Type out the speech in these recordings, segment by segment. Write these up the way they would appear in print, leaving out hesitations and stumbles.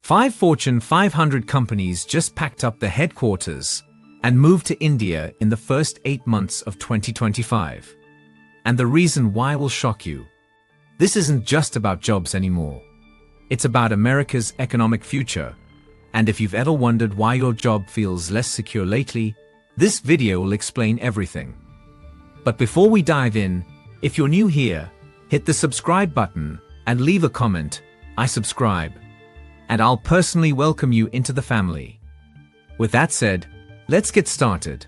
5 Fortune 500 companies just packed up their headquarters and moved to India in the first 8 months of 2025. And the reason why will shock you. This isn't just about jobs anymore. It's about America's economic future. And if you've ever wondered why your job feels less secure lately, this video will explain everything. But before we dive in, if you're new here, hit the subscribe button and leave a comment. I subscribe. And I'll personally welcome you into the family. With that said, let's get started.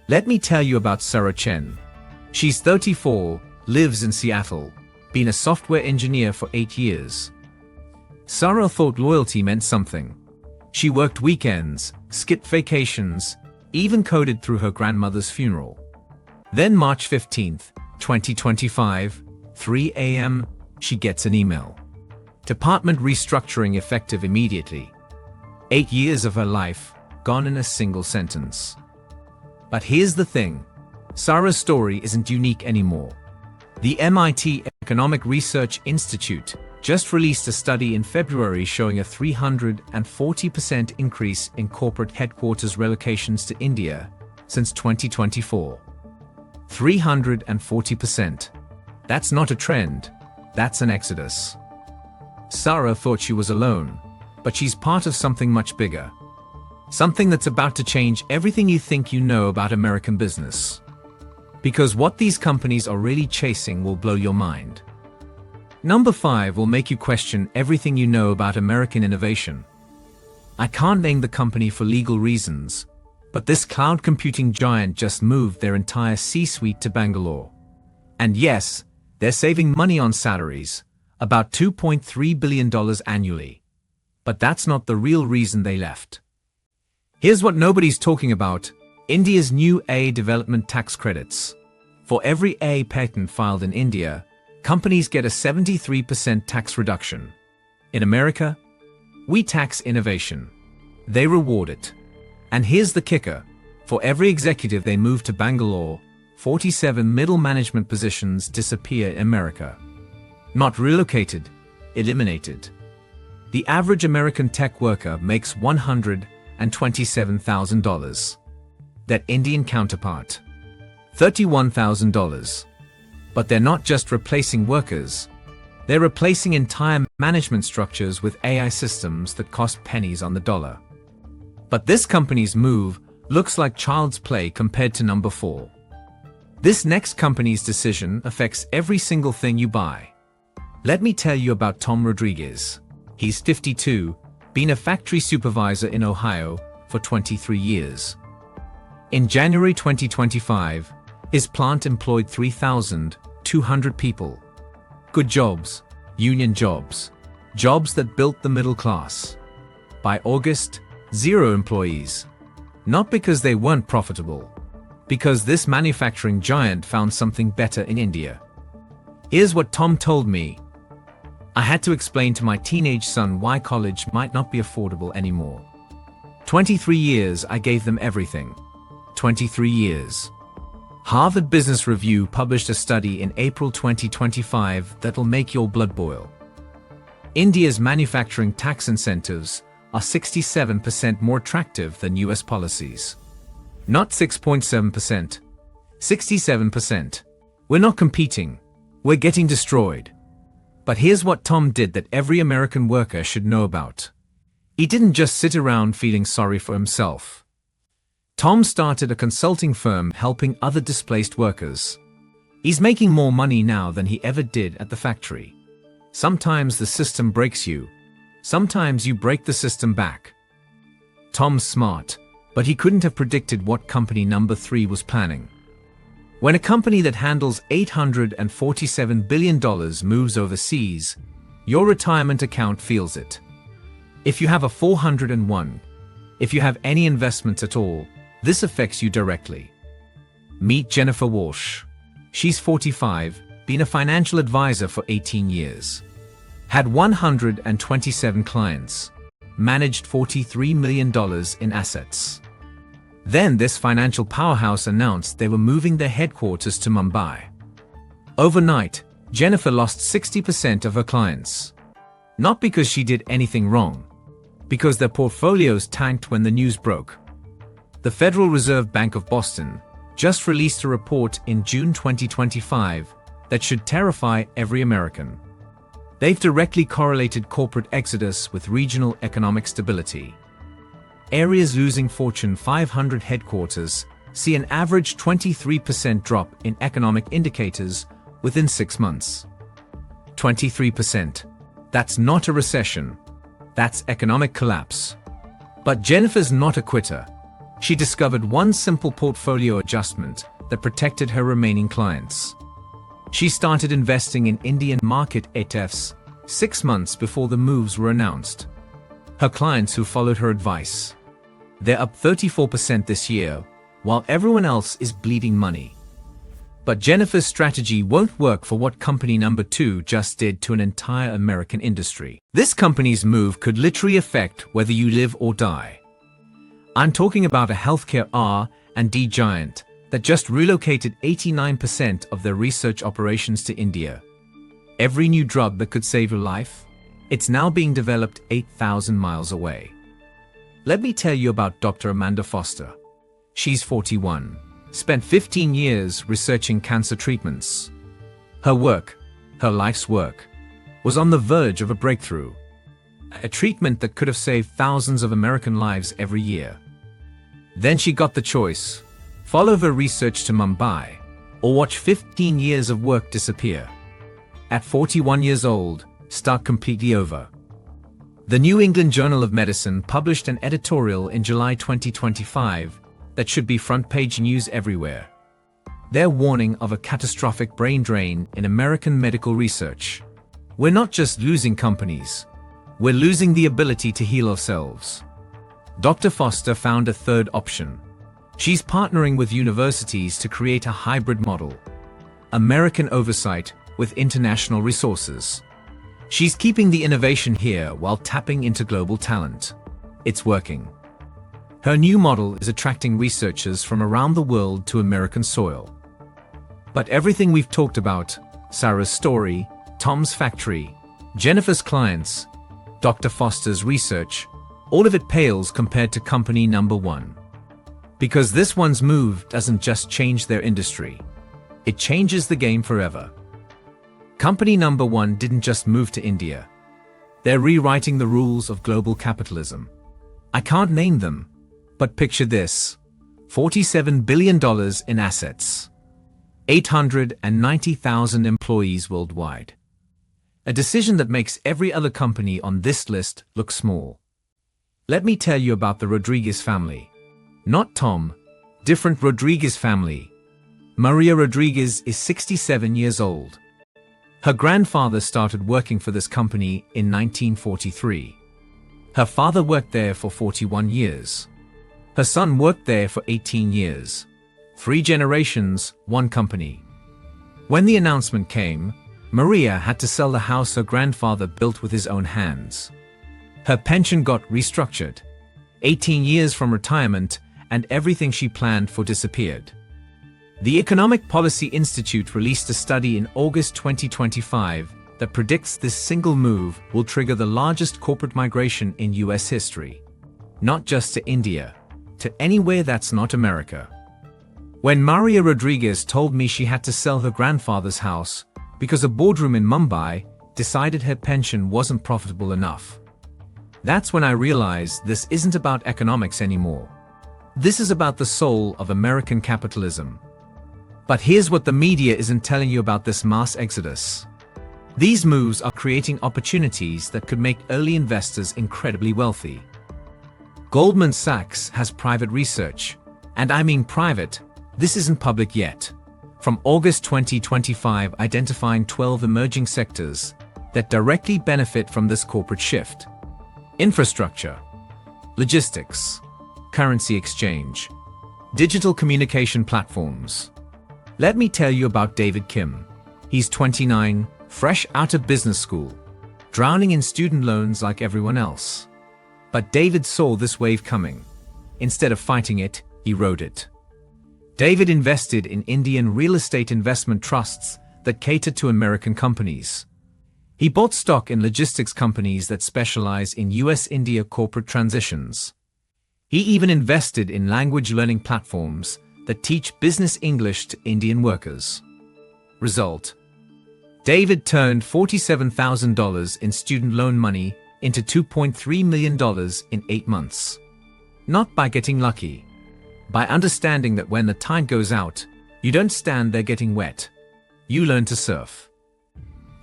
Let me tell you about Sarah Chen. She's 34, lives in Seattle, been a software engineer for 8 years. Sarah thought loyalty meant something. She worked weekends, skipped vacations, even coded through her grandmother's funeral. Then March 15th, 2025, 3 a.m., she gets an email. Department restructuring effective immediately. 8 years of her life, gone in a single sentence. But here's the thing. Sarah's story isn't unique anymore. The MIT Economic Research Institute just released a study in February showing a 340% increase in corporate headquarters relocations to India since 2024. 340%. That's not a trend, that's an exodus. Sarah thought she was alone, but she's part of something much bigger. Something that's about to change everything you think you know about American business. Because what these companies are really chasing will blow your mind. Number 5 will make you question everything you know about American innovation. I can't name the company for legal reasons, but this cloud computing giant just moved their entire C-suite to Bangalore. And yes, they're saving money on salaries, about $2.3 billion annually. But that's not the real reason they left. Here's what nobody's talking about: India's new AI development tax credits. For every AI patent filed in India, companies get a 73% tax reduction. In America, we tax innovation. They reward it. And here's the kicker. For every executive they move to Bangalore, 47 middle management positions disappear in America. Not relocated, eliminated. The average American tech worker makes $127,000. That Indian counterpart, $31,000. But they're not just replacing workers. They're replacing entire management structures with AI systems that cost pennies on the dollar. But this company's move looks like child's play compared to number 4. This next company's decision affects every single thing you buy. Let me tell you about Tom Rodriguez. He's 52, been a factory supervisor in Ohio for 23 years. In January 2025, his plant employed 3,200 people. Good jobs, union jobs, jobs that built the middle class. By August, 0 employees. Not because they weren't profitable, because this manufacturing giant found something better in India. Here's what Tom told me. I had to explain to my teenage son why college might not be affordable anymore. 23 years I gave them everything. 23 years. Harvard Business Review published a study in April 2025 that'll make your blood boil. India's manufacturing tax incentives are 67% more attractive than US policies. Not 6.7%. 67%. We're not competing. We're getting destroyed. But here's what Tom did that every American worker should know about. He didn't just sit around feeling sorry for himself. Tom started a consulting firm helping other displaced workers. He's making more money now than he ever did at the factory. Sometimes the system breaks you. Sometimes you break the system back. Tom's smart, but he couldn't have predicted what company number 3 was planning. When a company that handles $847 billion moves overseas, your retirement account feels it. If you have a 401, if you have any investments at all, this affects you directly. Meet Jennifer Walsh. She's 45, been a financial advisor for 18 years. Had 127 clients. Managed $43 million in assets. Then this financial powerhouse announced they were moving their headquarters to Mumbai. Overnight, Jennifer lost 60% of her clients. Not because she did anything wrong, because their portfolios tanked when the news broke. The Federal Reserve Bank of Boston just released a report in June 2025 that should terrify every American. They've directly correlated corporate exodus with regional economic stability. Areas losing Fortune 500 headquarters see an average 23% drop in economic indicators within 6 months. 23%. That's not a recession. That's economic collapse. But Jennifer's not a quitter. She discovered one simple portfolio adjustment that protected her remaining clients. She started investing in Indian market ETFs 6 months before the moves were announced. Her clients who followed her advice, they're up 34% this year, while everyone else is bleeding money. But Jennifer's strategy won't work for what company number 2 just did to an entire American industry. This company's move could literally affect whether you live or die. I'm talking about a healthcare R&D giant that just relocated 89% of their research operations to India. Every new drug that could save your life, it's now being developed 8,000 miles away. Let me tell you about Dr. Amanda Foster. She's 41, spent 15 years researching cancer treatments. Her work, her life's work, was on the verge of a breakthrough. A treatment that could have saved thousands of American lives every year. Then she got the choice: follow her research to Mumbai, or watch 15 years of work disappear. At 41 years old, start completely over. The New England Journal of Medicine published an editorial in July 2025 that should be front-page news everywhere. They're warning of a catastrophic brain drain in American medical research. We're not just losing companies, we're losing the ability to heal ourselves. Dr. Foster found a third option. She's partnering with universities to create a hybrid model. American oversight with international resources. She's keeping the innovation here while tapping into global talent. It's working. Her new model is attracting researchers from around the world to American soil. But everything we've talked about, Sarah's story, Tom's factory, Jennifer's clients, Dr. Foster's research, all of it pales compared to company number 1. Because this one's move doesn't just change their industry. It changes the game forever. Company number 1 didn't just move to India. They're rewriting the rules of global capitalism. I can't name them, but picture this: $47 billion in assets. 890,000 employees worldwide. A decision that makes every other company on this list look small. Let me tell you about the Rodriguez family. Not Tom, different Rodriguez family. Maria Rodriguez is 67 years old. Her grandfather started working for this company in 1943. Her father worked there for 41 years. Her son worked there for 18 years. 3 generations, 1 company. When the announcement came, Maria had to sell the house her grandfather built with his own hands. Her pension got restructured. 18 years from retirement, and everything she planned for disappeared. The Economic Policy Institute released a study in August 2025 that predicts this single move will trigger the largest corporate migration in US history. Not just to India, to anywhere that's not America. When Maria Rodriguez told me she had to sell her grandfather's house because a boardroom in Mumbai decided her pension wasn't profitable enough, that's when I realized this isn't about economics anymore. This is about the soul of American capitalism. But here's what the media isn't telling you about this mass exodus. These moves are creating opportunities that could make early investors incredibly wealthy. Goldman Sachs has private research, and I mean private, this isn't public yet, from August 2025 identifying 12 emerging sectors that directly benefit from this corporate shift. Infrastructure, logistics, currency exchange, digital communication platforms. Let me tell you about David Kim. He's 29, fresh out of business school, drowning in student loans like everyone else. But David saw this wave coming. Instead of fighting it, he rode it. David invested in Indian real estate investment trusts that cater to American companies. He bought stock in logistics companies that specialize in US-India corporate transitions. He even invested in language learning platforms that teach business English to Indian workers. Result: David turned $47,000 in student loan money into $2.3 million in 8 months. Not by getting lucky, by understanding that when the tide goes out, you don't stand there getting wet. You learn to surf.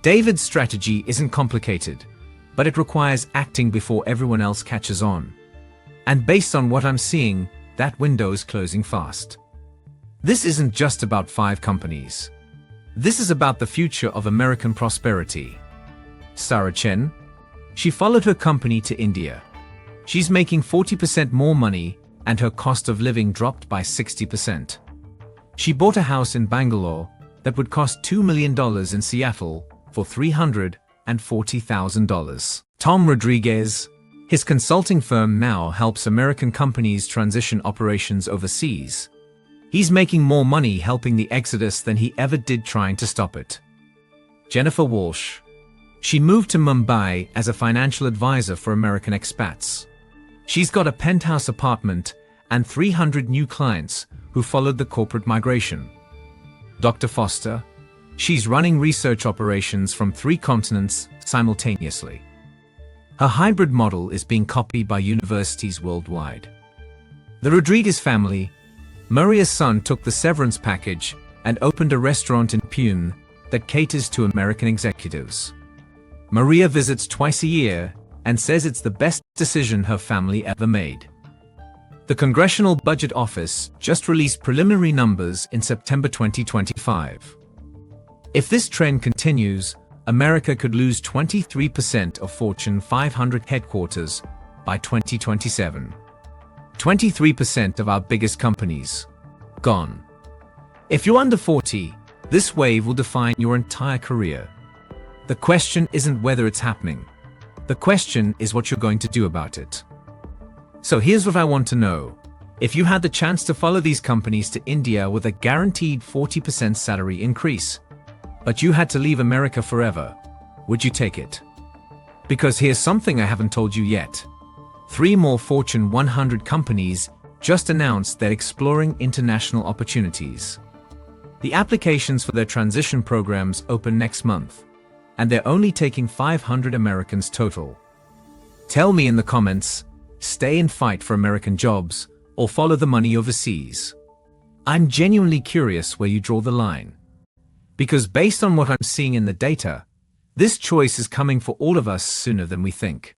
David's strategy isn't complicated, but it requires acting before everyone else catches on. And based on what I'm seeing, that window is closing fast. This isn't just about 5 companies. This is about the future of American prosperity. Sarah Chen? She followed her company to India. She's making 40% more money and her cost of living dropped by 60%. She bought a house in Bangalore that would cost $2 million in Seattle for $340,000. Tom Rodriguez, his consulting firm now helps American companies transition operations overseas. He's making more money helping the exodus than he ever did trying to stop it. Jennifer Walsh. She moved to Mumbai as a financial advisor for American expats. She's got a penthouse apartment and 300 new clients who followed the corporate migration. Dr. Foster. She's running research operations from 3 continents simultaneously. Her hybrid model is being copied by universities worldwide. The Rodriguez family. Maria's son took the severance package and opened a restaurant in Pune that caters to American executives. Maria visits twice a year and says it's the best decision her family ever made. The Congressional Budget Office just released preliminary numbers in September 2025. If this trend continues, America could lose 23% of Fortune 500 headquarters by 2027. 23% of our biggest companies gone. If you're under 40, this wave will define your entire career. The question isn't whether it's happening. The question is what you're going to do about it. So here's what I want to know. If you had the chance to follow these companies to India with a guaranteed 40% salary increase, but you had to leave America forever, would you take it? Because here's something I haven't told you yet. 3 more Fortune 100 companies just announced they're exploring international opportunities. The applications for their transition programs open next month, and they're only taking 500 Americans total. Tell me in the comments, stay and fight for American jobs, or follow the money overseas. I'm genuinely curious where you draw the line. Because based on what I'm seeing in the data, this choice is coming for all of us sooner than we think.